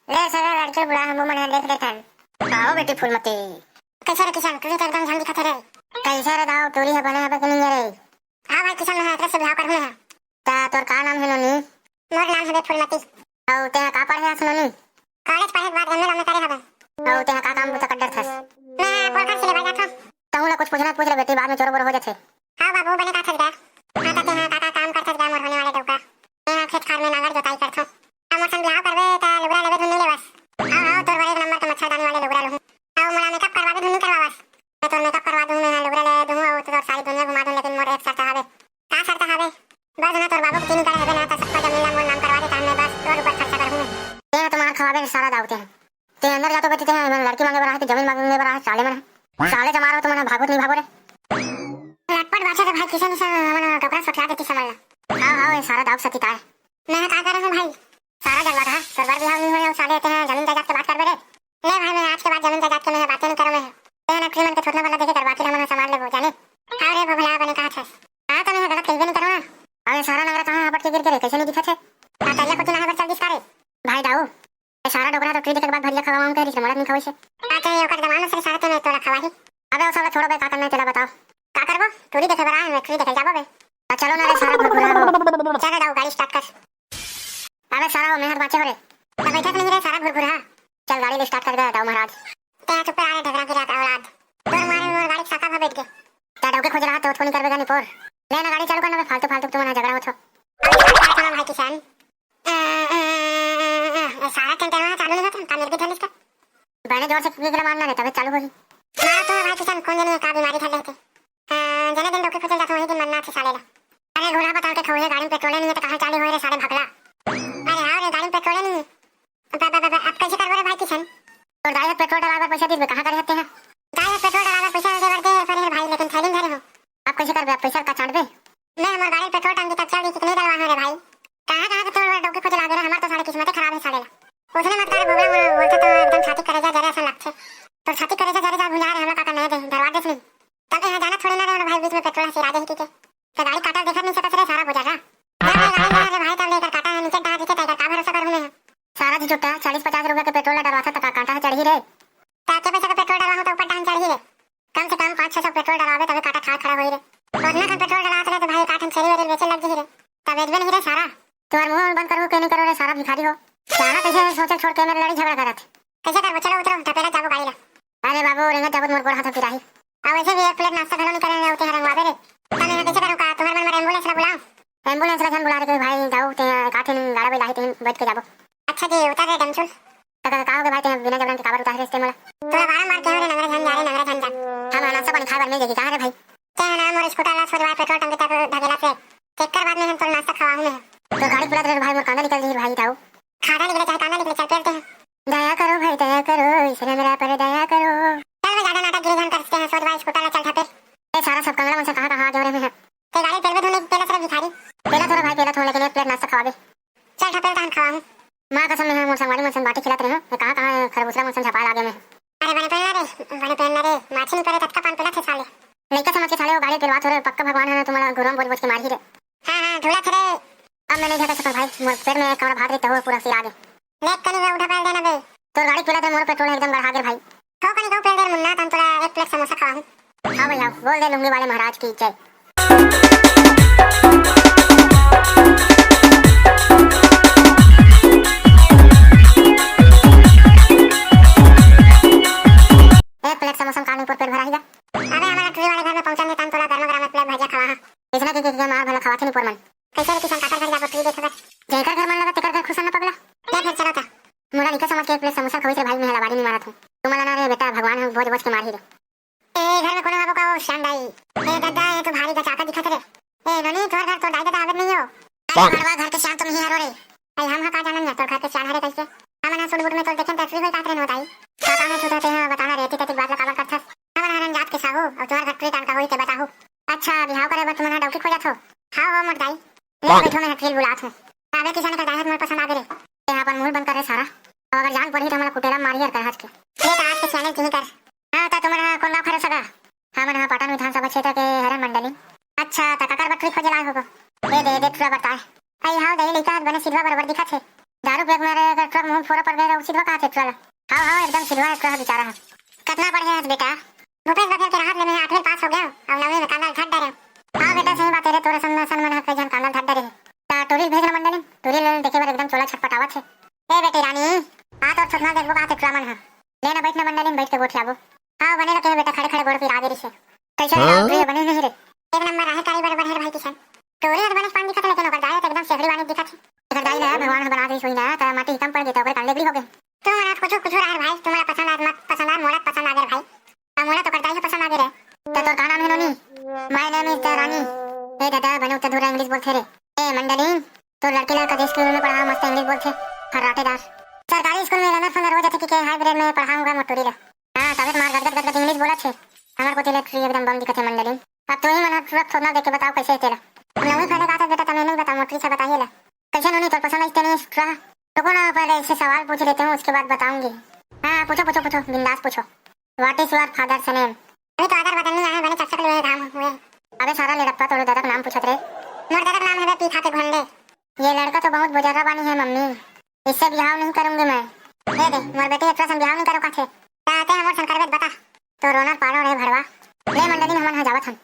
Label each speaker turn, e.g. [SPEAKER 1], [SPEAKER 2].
[SPEAKER 1] ले सगळे लड़के बुला हम मन देख देथन। आओ बेटी फूलमती। कैसा रे किसान तुझे तो एकदम झंडी खतरे रे। कैसा रे दाव तोरी है बने है कि नहीं रे। हां भाई किसान है तेरे से बियाह करने है। ता तोर का नाम है नोनी? मोर नाम है फूलमती। औ ते का पढ़े है नोनी? कॉलेज पढ़े बाद एमए में करे हबे। औ ते का काम बुता कड्डर थस। मैं पोलखा से ले बैठा था। तहुला कुछ पूछना पूछ ले बेटी बाद में चोर बोर हो जाथे। हां बाबू बने का थस दा। हां ता ते का काम करथस दा मोर होने वाले डौका। मैं खेत खार में नागर जोताई करथो। हमर संग बियाह करबे ता लुगड़ा लेबे धुन ले बस। आओ तोर वाले नंबर का मच्छरदानी वाले लुगड़ा लूं। आओ मोला मेकअप करवा दे धुन करवा बस। मैं तो मेकअप करवा दूं मैं लुगड़ा ले दूं और तो सारी दुनिया घुमा दूं लेकिन मोर एक शर्त हावे। का शर्त हावे? बस ना तोर बाबू तीन करे हेबे ना त सबका जमीन मोर नाम करवा दे ता मैं बस तोर ऊपर खर्चा कर हूं। ते तुम्हार खवाबे सारा दावते हैं। ते अंदर जातो बेटी ते मैं लड़की मांगे बरा है जमीन मांगे बरा है साले में। साले जमारो तो मने भागो नहीं भागो रे। लटपट बाछे तो भाई किसान से मने कपड़ा सठा देती समझ ला। हां ये सारा दाव सती ता है। मैं का कर रहा हूं भाई? सारा जलवा था सरदार बिहार नहीं हुआ साले ते जमीन जायदाद के बात कर बेरे। ले भाई मैं आज के बाद जमीन जायदाद के मैं बातें नहीं करूं मैं। तेरा क्रीमन के छोटना वाला देखे करवा के मन संभाल ले वो जाने। अरे भभला बने कहा था। हां तो मैं गलत कहीं नहीं करूंगा। अरे सारा नगरा कहां हपट के गिर के कैसे नहीं दिखा थे? तल्ला कुछ ना है चल दिस करे। भाई दाऊ ये सारा डोगरा तो ट्रीट के बाद भरिया खवाऊं के रिश्ते मरद नहीं खावे से। आते ये ओकर जमाना से सारा तो मैं तोला खवाही। अबे वो साला छोड़ो बे का करना चला बताओ। का करबो? तोरी देखे बरा है मैं ट्रीट देखे जाबो बे। चलो ना रे सारा भुरभुरा हो। चल दाऊ गाड़ी स्टार्ट कर। अबे सारा वो मेहर बाचे हो रे। तब बैठक नहीं रे सारा भुरभुरा। चल गाड़ी स्टार्ट कर दे दाऊ महाराज। ते चुप रहा रे ढगरा की रात औलाद। तोर मारे मोर गाड़ी साका भा बैठ के। ता डोके खोज रहा तो थोड़ी करबेगा नहीं पोर। ले ना गाड़ी चालू करना फालतू फालतू तुम्हारा झगड़ा होथो। अबे भाई किसान सारा कंटेनर चालू नहीं होता का मेरे भी ठंड इसका। बने जोर से किक मारना रे तबे चालू होगी। मारो तो भाई किसान कौन जाने का बीमारी था लेते। जने दिन डोके खोज जाता वही दिन मरना से साले ला। अरे घोड़ा बता के खोए गाड़ी में पेट्रोल नहीं है तो कहां चालू होए रे सारे भगला। अरे हां रे गाड़ी में पेट्रोल नहीं है। अब कैसे करबो रे भाई किसान? और गाड़ी में पेट्रोल डलावा पैसा दे कहां करे हते हैं? गाड़ी में पेट्रोल डलावा पैसा दे वर्दे पर भाई लेकिन थैली धरे हो। अब कैसे करबे? अब पैसा का छाड़ दे। मैं हमार गाड़ी पेट्रोल टंकी तक चल दी कितने डलवा है रे भाई। कहां के तोड़ डोके खोज लागे रे हमार तो सारी किस्मत खराब है साले ला। उसने मत कर बोला बोलता तो एकदम छाती करे जा जरा ऐसा लगता तो छाती करे जा जरा भुला रे हमरा काका नहीं दे दरवाजे से तब यहां जाना थोड़ी ना रे भाई बीच में पेट्रोल से राजे ही के तो गाड़ी काटा देखा नहीं सकता रे सारा हो जाएगा। अरे भाई तब लेकर काटा है नीचे डाल देते का भरोसा करूं मैं। सारा जी जुटा 40-50 रुपए का पेट्रोल डलवा था तक कांटा चढ़ ही रे। ताके पैसा का पेट्रोल डलवा तो ऊपर डांग चढ़ ही रे। कम से कम 500-600 पेट्रोल डलावे तब काटा खा खड़ा होई रे। और ना कम पेट्रोल डलाते रे तो भाई काटन छेरी वाले बेचे लग जी रे। तब बेचबे नहीं रे सारा। तुम्हार मुंह बंद करो के नहीं करो रे सारा भिखारी हो। सारा कैसे सोचे छोड़ के मेरे लड़ी झगड़ा करत। कैसे कर चलो उतरो तपेला जाबो गाड़ी ला। अरे बाबू रेंगे जाबो मोर गोड़ हाथ फिराही। अब ऐसे भी एक प्लेट नाश्ता खा नहीं करे होते रंगवावे रे। तने कैसे करूं का तुम्हारे मन में एम्बुलेंस ला बुलाओ। एम्बुलेंस ला बुला रे भाई जाओ ते काठिन गाड़ा में लाही ते बैठ के जाबो। अच्छा जी उतार रे डमचुल। तका कहां के भाई ते बिना जबरन के काबर उतार रे इसते मोला। तोरा बारह मार के रे नंगरा धन जा रे नंगरा धन जा। हम नाश्ता पानी खाबर नहीं देगी कहां रे भाई। ते ना मोर स्कूटर ला छोड़वा पेट्रोल टंकी तक ढगेला से चेक कर बाद में हम तो नाश्ता खवाऊं मैं। तो गाड़ी बुला रे भाई मोर कांदा निकल जी भाई जाओ। खाना निकले चाहे कांदा निकले चल पेरते हैं। दया करो भाई दया करो इसने मेरा पर दया करो। चल मैं ज्यादा नाटक गिरधन करते हैं सोच भाई स्कूटर ला चल ठपे। ये सारा सब कंगड़ा मुझसे कहां जोरे में है। ते गाड़ी पेरबे धोने पहला सिर्फ भिखारी। पहला थोड़ा भाई पहला थोड़ा लेकिन एक प्लेट नाश्ता खवाबे। चल ठपे तहन खवाऊं। मां कसम में मोर संगवाड़ी मुझसे बाटी खिलाते रहे मैं कहां खरबूजा मुझसे छपा लागे में। अरे बने पहनना रे माछी नहीं करे तत्का पान पेला थे साले। लइका समझ के साले वो गाड़ी पेरवा थोड़े पक्का भगवान है तुम्हारा गुरम बोल बोल के मार ही रे। हां ढोला थे अब मैं नहीं ढका सकता भाई मोर पैर में कमरा भाग देता हो पूरा सिर आगे। लेक कनी उठा पैर देना बे। तो गाड़ी पेला थे मोर पेट्रोल एकदम बढ़ा दे भाई। ठो कनी को पेल दे मुन्ना तन तोरा एक प्लेट समोसा खाऊं। हां भैया बोल दे लुंगी वाले महाराज की जय। एक प्लेट समोसा खाने पर पेट भरा ही जा। अबे हमारा ट्री वाले घर में पहुंचने तन तोरा गरमा गरमा प्लेट भजिया खवा। इसने के मार भला खवाथे नहीं परमन। कैसे रे किसान काकर घर जाबो ट्री देखबे। जेकर घर मन लगा तेकर घर खुश न पगला। क्या फिर चलो था मोरा निका समझ के एक प्लेट समोसा खवई से भाई मैं हलावारी नहीं मारा था। तुम्हारा ना रे बेटा भगवान है भोज भोज के मार ही रे। ए घर में कोनो आबो का शांडाई। ए दादा ये तो भारी का चाका दिखत रे। ए ननी तोर घर तो दादा आवे नहीं हो। अरे घर के शान तो नहीं हरो रे। आई हम का जानन ना तोर घर के शान हरे कैसे। हमना सुड़ बुड़ में तो देखें टैक्सी होई कातरे न होताई। काका ने छुटाते हैं बताना रहती तक बात ला काबर करथस। हमन हरन जात के साहू और तुम्हार घर ट्री का होई ते बताहू। अच्छा बिहाव करे बत तुम्हारा डौकी खोजत हो। हां हो मर दाई। ले बैठो मैं हकील बुलात हूं। आगे किसान का दाहत मोर पसंद आगे रे। यहां पर मुंह बंद करे सारा। अब अगर जान पड़ी तो हमरा कुटेला मारियर कर हज के। ले त आज के चैनल की कर। हां ता तुम्हारा कौन नाम खरे सगा। हमन हां पाटन विधानसभा क्षेत्र के हरन मंडली। अच्छा ता काकर बट्री खोजे लाए होगो। दे थोड़ा बताए। आई हां दे लेका बने सिलवा बराबर दिखत है। दारू पेक मारे अगर ट्रक मुंह फोड़ा पड़ गए रहो सिधवा कहाँ थे चला। हाँ हाँ एकदम सिधवा है बेचारा है। कितना पढ़े हैं बेटा? भूपेश बघेल के राहत ले मैं 8वीं पास हो गया और 9वीं में कांदा धट डरे। हाँ बेटा सही बात है तोरे सन मन कई जन कांदा धट डरे ता टोरी भेज मंडली टोरी ले देखे बार एकदम चोला छटपटावत है। ए बेटी रानी आ तो छोटना देखबो कहाँ थे चला मन है लेना बैठना मंडली में बैठ के गोठ लाबो। हाँ बने लगे बेटा खड़े खड़े गोड़ पे आगे से कैसे प्रिय बने नहीं रे एक नंबर है काली बड़े बड़े भाई किसान टोरी और बने पानी दिखत लेकिन ओकर दाई एकदम शेखड़ी वाली दिखत है। इधर दाई ना भगवान बना दी सोई ना ता माटी कम पड़ गई तो ओकर कांडे बिगड़ी हो गए। तो मना कुछ रहा भाई तुम्हारा पसंद आ मत पसंद आ मोला पसंद आ गया भाई अब मोला तो करता ही पसंद आ गया रे। तो तोर का नाम है नोनी? माय नेम इज रानी। ए दादा बने तो धुरा इंग्लिश बोलते रे। ए मंडली तो लड़के लड़का स्कूल में पढ़ा मस्त इंग्लिश बोलते फर्राटेदार सरकारी स्कूल में रहना फंदर हो जाते कि हाइब्रिड में पढ़ाऊंगा मोटोरी ला। हां तबे मार गदगद इंग्लिश बोला छे हमार को तेरे ट्री एकदम बम दिखत है मंडली। अब तो ही मन तुरंत थोड़ा देख के बताओ कैसे है तेरा। नवी पहले कहा था बेटा तमें नहीं बता मोटरी से बताइए ला कैसे नोनी तो पसंद है नहीं ट्रा तो कौन पहले इससे सवाल पूछ लेते हूँ उसके बाद बताऊंगी। हाँ पूछो बिंदास पूछो। What is your father's name? अभी तो आधार बदलने आए बने चक्कर हुए काम हुए। अबे सारा लड़का तो दादा का नाम पूछत रे। मोर दादा का नाम है पीठा के घंडे। ये लड़का तो बहुत बुजुर्ग बानी है मम्मी इससे ब्याह नहीं करूंगी मैं। दे दे मोर बेटे एक ब्याह नहीं करो काछे ताते हमर संकर बता तो रोना पारो रे भड़वा ले मंडली हमन ह जावत हन।